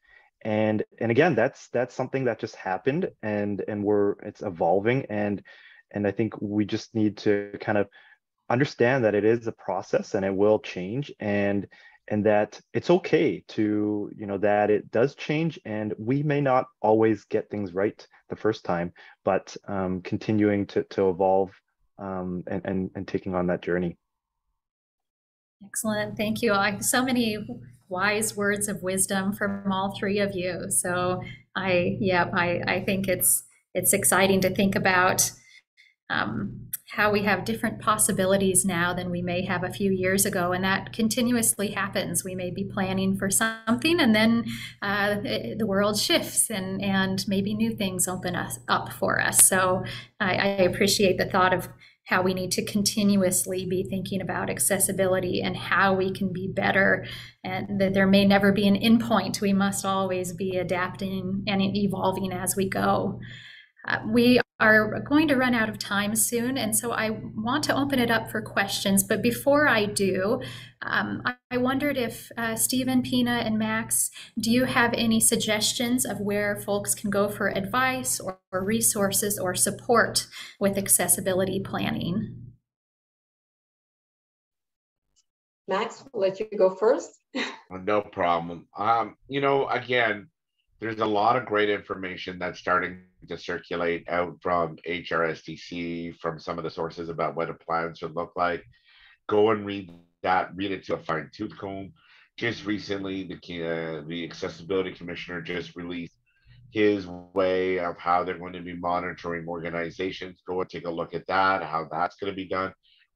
And again, that's something that just happened, and it's evolving, and I think we just need to kind of understand that it is a process and it will change, and that it's okay to, you know, that it does change, and we may not always get things right the first time, but continuing to evolve and taking on that journey. Excellent. Thank you. So many wise words of wisdom from all three of you. So I think it's exciting to think about how we have different possibilities now than we may have a few years ago, and that continuously happens. We may be planning for something, and then the world shifts, and maybe new things open up for us. So I appreciate the thought of how we need to continuously be thinking about accessibility and how we can be better, and that there may never be an endpoint. We must always be adapting and evolving as we go. We are going to run out of time soon, and so I want to open it up for questions. But before I do, I wondered if Stephen, Pina, and Max, do you have any suggestions of where folks can go for advice or resources or support with accessibility planning? Max, we'll let you go first. No problem. You know, again, there's a lot of great information that's starting to circulate out from HRSDC, from some of the sources about what a plan should look like. Go and read that, read it to a fine tooth comb. Just recently, the Accessibility Commissioner just released his way of how they're going to be monitoring organizations. Go and take a look at that, how that's going to be done.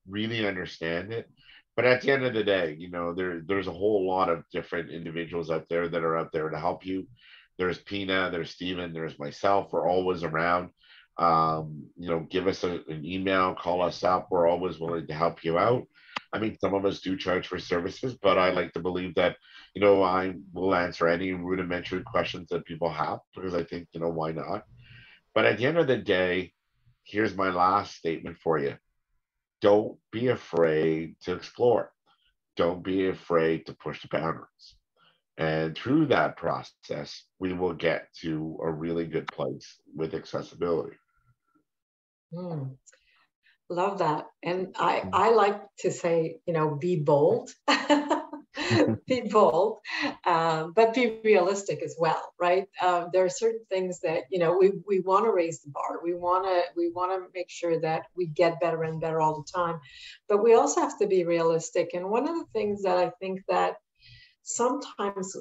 Really understand it. But at the end of the day, you know, there's a whole lot of different individuals out there that are out there to help you. There's Pina, there's Stephen, there's myself. We're always around. You know, give us an email, call us up. We're always willing to help you out. I mean, some of us do charge for services, but I like to believe that, you know, I will answer any rudimentary questions that people have, because I think, you know, why not? But at the end of the day, here's my last statement for you. Don't be afraid to explore. Don't be afraid to push the boundaries. And through that process, we will get to a really good place with accessibility. Love that. And I like to say, you know, be bold. Be bold, but be realistic as well, right? There are certain things that, you know, we want to raise the bar. We want to make sure that we get better and better all the time, but we also have to be realistic. And one of the things that I think that sometimes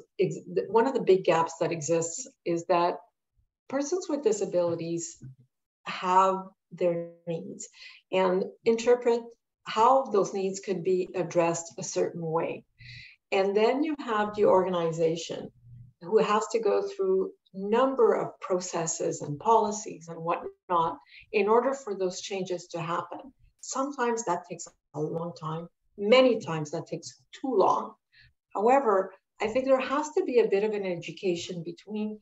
one of the big gaps that exists is that persons with disabilities have their needs and interpret how those needs could be addressed a certain way. And then you have the organization who has to go through a number of processes and policies and whatnot in order for those changes to happen. Sometimes that takes a long time. Many times that takes too long. However, I think there has to be a bit of an education between,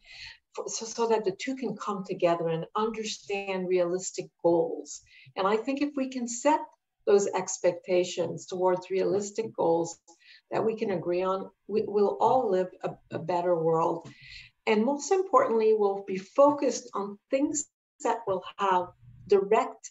so that the two can come together and understand realistic goals. And I think if we can set those expectations towards realistic goals that we can agree on, we'll all live a better world. And most importantly, we'll be focused on things that will have direct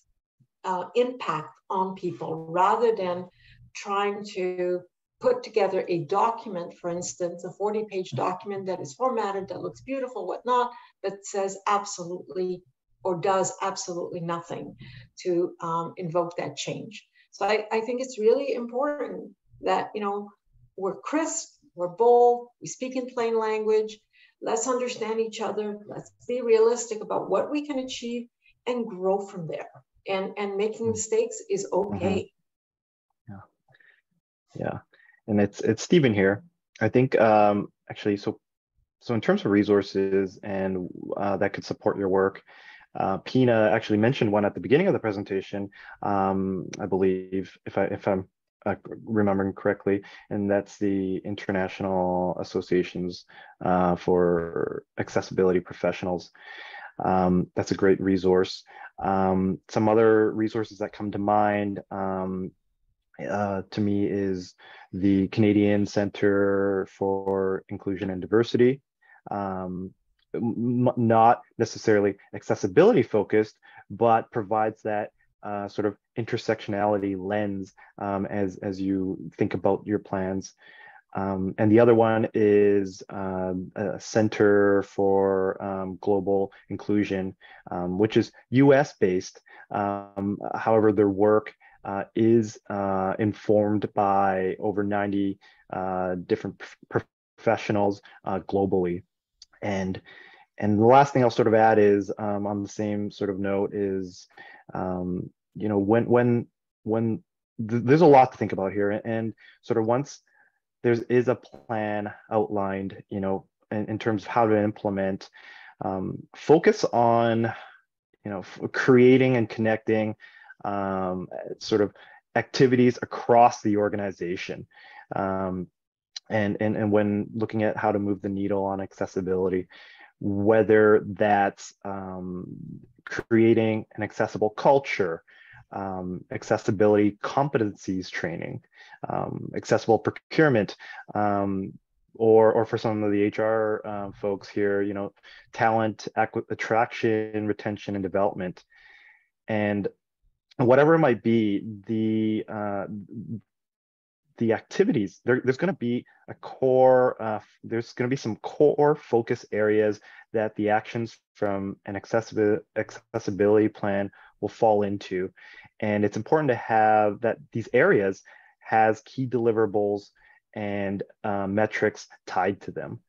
impact on people, rather than trying to put together a document, for instance, a 40-page document that is formatted, that looks beautiful, whatnot, but says absolutely or does absolutely nothing to invoke that change. So I think it's really important that, you know, we're crisp, we're bold, we speak in plain language, let's understand each other, let's be realistic about what we can achieve, and grow from there. And making mistakes is okay. Yeah, and it's Stephen here. I think actually, so in terms of resources and that could support your work, Pina actually mentioned one at the beginning of the presentation, I believe, if I'm remembering correctly, and that's the International Associations for Accessibility Professionals. That's a great resource. Some other resources that come to mind to me is the Canadian Centre for Inclusion and Diversity. Not necessarily accessibility focused, but provides that sort of intersectionality lens as you think about your plans. And the other one is a Center for Global Inclusion, which is US based. However, their work is informed by over 90 different professionals globally. And the last thing I'll sort of add is on the same sort of note is, you know, when there's a lot to think about here, and sort of once there is a plan outlined, you know, in terms of how to implement, focus on, you know, creating and connecting sort of activities across the organization. And when looking at how to move the needle on accessibility, whether that's creating an accessible culture, accessibility competencies training, accessible procurement, or for some of the HR folks here, you know, talent attraction, retention, and development. And whatever it might be, the activities, there's going to be a core, there's going to be some core focus areas that the actions from an accessibility plan will fall into. And it's important to have that these areas has key deliverables and metrics tied to them.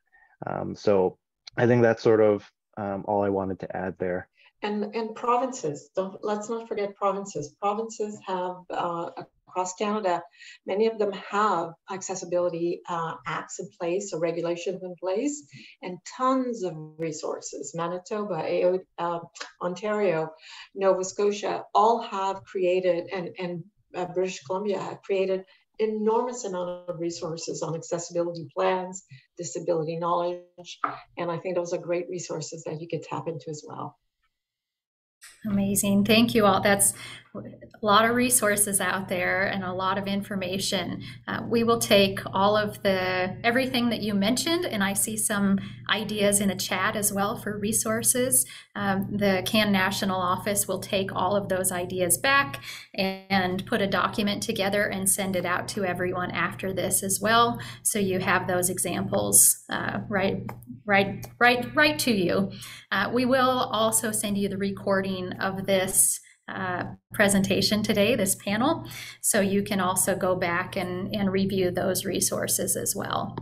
So I think that's sort of all I wanted to add there. And provinces, let's not forget provinces. Provinces have, across Canada, many of them have accessibility acts in place or regulations in place, and tons of resources. Manitoba, Ontario, Nova Scotia all have created, and British Columbia have created enormous amount of resources on accessibility plans, disability knowledge, and I think those are great resources that you could tap into as well. Amazing. Thank you all. That's a lot of resources out there and a lot of information. We will take all of everything that you mentioned, and I see some ideas in the chat as well for resources. The CAN National Office will take all of those ideas back and put a document together and send it out to everyone after this as well. So you have those examples right to you. We will also send you the recording of this presentation today, this panel, so you can also go back and review those resources as well.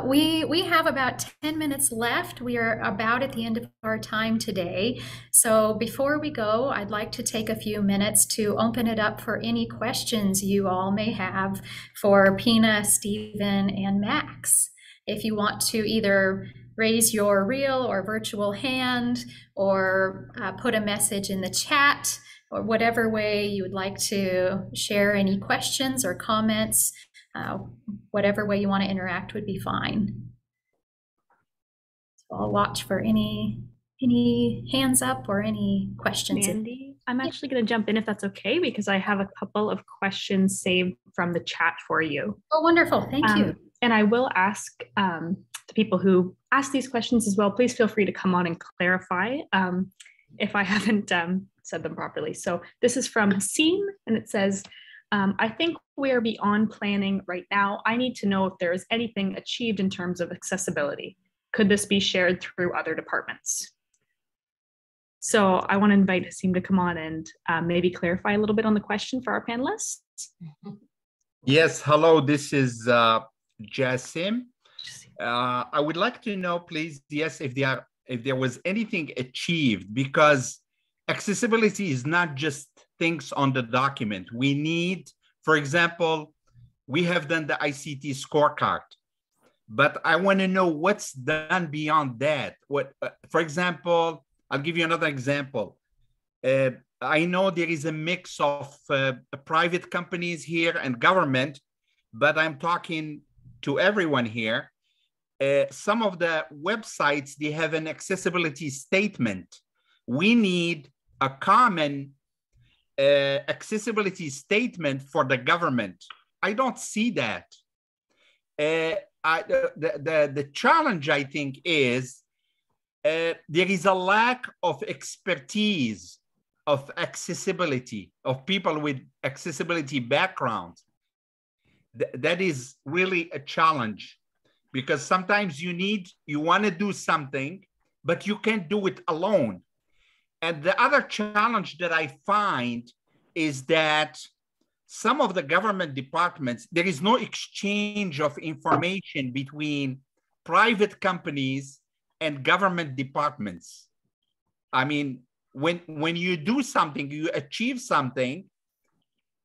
We have about 10 minutes left. We are about at the end of our time today. So before we go, I'd like to take a few minutes to open it up for any questions you all may have for Pina, Stephen, and Max. If you want to either raise your real or virtual hand or put a message in the chat, or whatever way you would like to share any questions or comments, whatever way you want to interact would be fine. So I'll watch for any hands up or any questions. Mandy, I'm actually going to jump in if that's okay, because I have a couple of questions saved from the chat for you. Oh, wonderful. Thank you. And I will ask the people who ask these questions as well, please feel free to come on and clarify if I haven't said them properly. So this is from Hasim, and it says, I think we are beyond planning right now. I need to know if there is anything achieved in terms of accessibility. Could this be shared through other departments? So I want to invite Hasim to come on and maybe clarify a little bit on the question for our panelists. Yes, hello, this is Jassim. I would like to know, please, yes, if there was anything achieved, because accessibility is not just things on the document. We need, for example, we have done the ICT scorecard, but I want to know what's done beyond that. What, for example, I'll give you another example. I know there is a mix of private companies here and government, but I'm talking to everyone here. Some of the websites, they have an accessibility statement. We need a common accessibility statement for the government. I don't see that. The challenge, I think, is there is a lack of expertise of accessibility, of people with accessibility backgrounds. That is really a challenge, because sometimes you want to do something, but you can't do it alone. And the other challenge that I find is that some of the government departments, there is no exchange of information between private companies and government departments. I mean, when you do something, you achieve something,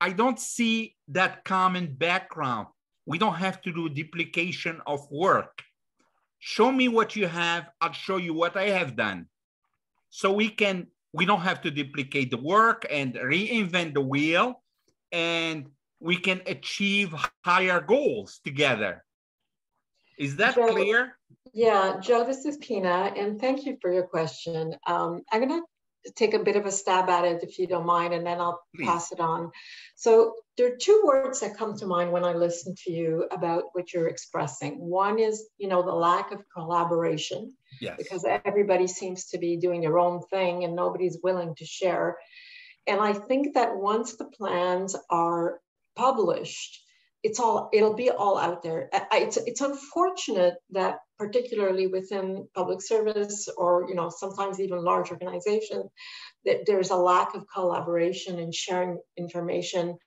I don't see that common background. We don't have to do duplication of work. Show me what you have, I'll show you what I have done. So we don't have to duplicate the work and reinvent the wheel, and we can achieve higher goals together. Is that Joe, clear? Yeah, Joe, this is Pina, and thank you for your question. I'm going to take a bit of a stab at it, if you don't mind, and then I'll pass it on. So there are two words that come to mind when I listen to you about what you're expressing. One is, the lack of collaboration, yes, because everybody seems to be doing their own thing and nobody's willing to share. And I think that once the plans are published, it'll be all out there. It's unfortunate that particularly within public service or sometimes even large organizations, that there's a lack of collaboration and sharing information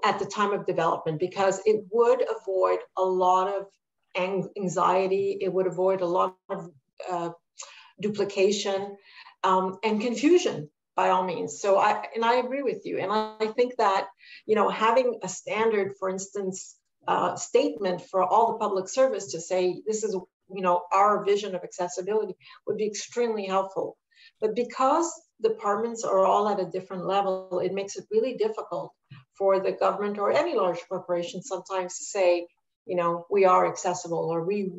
at the time of development, because it would avoid a lot of anxiety, it would avoid a lot of duplication and confusion, by all means. So I agree with you. And I think that, having a standard, for instance, statement for all the public service to say, this is, our vision of accessibility would be extremely helpful. But because departments are all at a different level, it makes it really difficult for the government or any large corporation sometimes to say, we are accessible, or we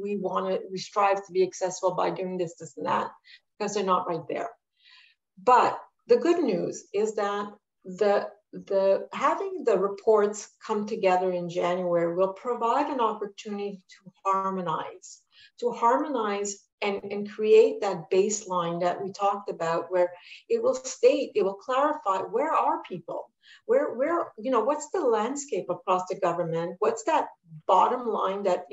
strive to be accessible by doing this, this, and that, because they're not right there. But the good news is that having the reports come together in January will provide an opportunity to harmonize and create that baseline that we talked about, where it will clarify, where are people? Where what's the landscape across the government? What's that bottom line that,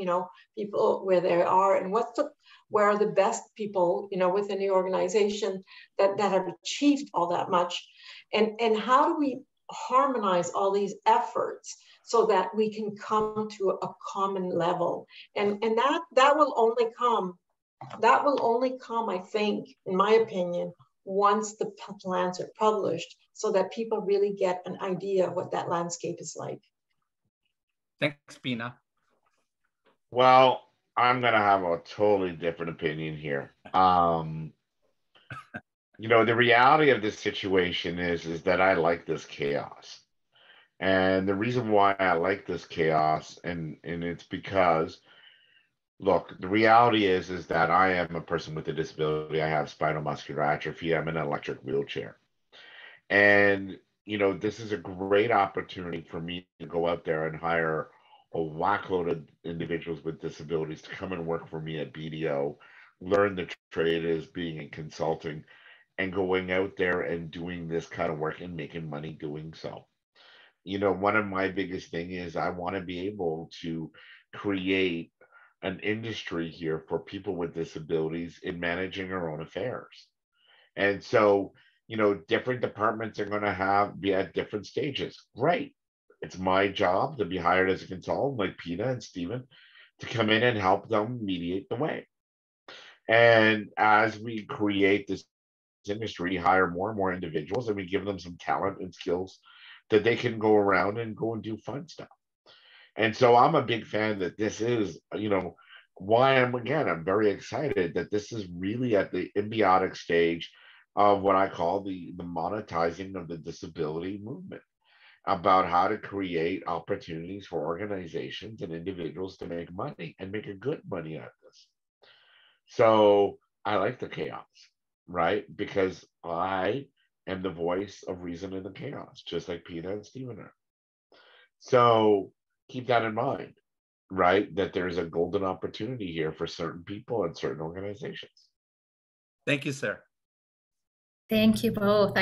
people where they are, and where are the best people, within the organization that have achieved all that much? And how do we harmonize all these efforts so that we can come to a common level? And that will only come, I think, in my opinion, once the plans are published, so that people really get an idea of what that landscape is like. Thanks, Pina. Well, I'm going to have a totally different opinion here. The reality of this situation is that I like this chaos. And the reason why I like this chaos, and it's because, look, the reality is that I am a person with a disability. I have spinal muscular atrophy. I'm in an electric wheelchair. And, this is a great opportunity for me to go out there and hire a whackload of individuals with disabilities to come and work for me at BDO, learn the trade as being in consulting, and going out there and doing this kind of work and making money doing so. One of my biggest thing is I want to be able to create an industry here for people with disabilities in managing our own affairs. And so, different departments are going to be at different stages. Great. It's my job to be hired as a consultant like Pina and Stephen to come in and help them mediate the way. And as we create this industry hire more and more individuals, and we give them some talent and skills that they can go around and go and do fun stuff. And so I'm a big fan that this is, why I'm very excited that this is really at the embryonic stage of what I call the monetizing of the disability movement, about how to create opportunities for organizations and individuals to make money and make a good money out of this. So I like the chaos, right? Because I am the voice of reason in the chaos, just like Pina and Stephen are. So keep that in mind, right? That there's a golden opportunity here for certain people and certain organizations. Thank you, sir. Thank you both.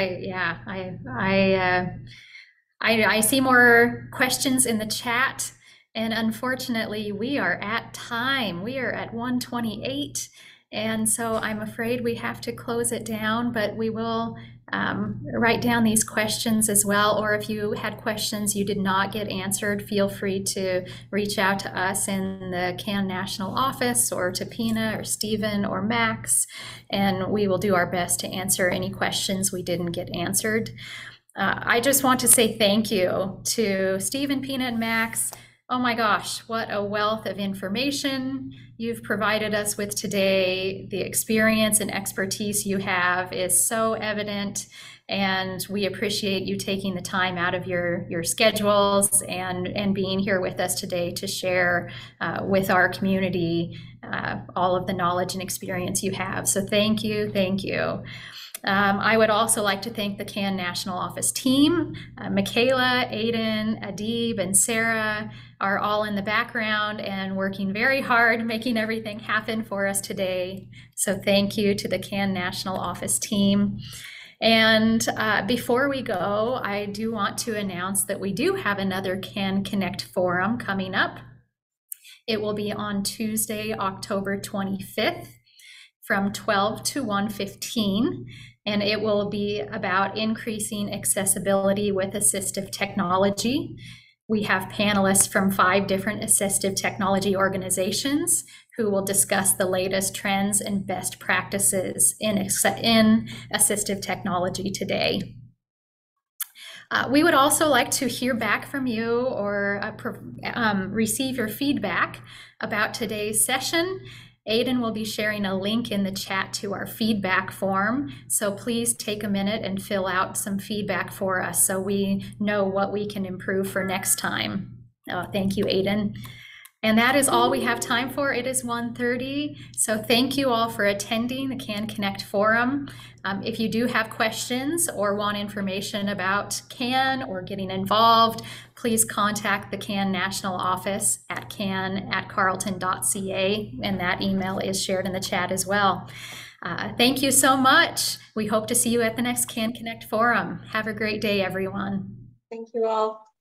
I see more questions in the chat, and unfortunately we are at time. We are at 1:28, and so I'm afraid we have to close it down, but we will write down these questions as well, or if you had questions you did not get answered, feel free to reach out to us in the CAN National Office, or to Pina or Stephen or Max, and we will do our best to answer any questions we didn't get answered. I just want to say thank you to Stephen, Pina, and Max. Oh my gosh, what a wealth of information you've provided us with today. The experience and expertise you have is so evident, and we appreciate you taking the time out of your schedules and being here with us today to share with our community all of the knowledge and experience you have. So thank you, thank you. I would also like to thank the CAN National Office team. Michaela, Aiden, Adib, and Sarah are all in the background and working very hard, making everything happen for us today. So thank you to the CAN National Office team. And before we go, I do want to announce that we do have another CAN Connect forum coming up. It will be on Tuesday, October 25th from 12 to 1:15. And it will be about increasing accessibility with assistive technology. We have panelists from 5 different assistive technology organizations who will discuss the latest trends and best practices in assistive technology today. We would also like to hear back from you, or receive your feedback about today's session. Aiden will be sharing a link in the chat to our feedback form, so please take a minute and fill out some feedback for us so we know what we can improve for next time. Thank you, Aiden. And that is all we have time for. It is 1:30, so thank you all for attending the CAN Connect Forum. If you do have questions or want information about CAN or getting involved, please contact the CAN National Office at can@carleton.ca, and that email is shared in the chat as well. Thank you so much. We hope to see you at the next CAN Connect Forum. Have a great day, everyone. Thank you all.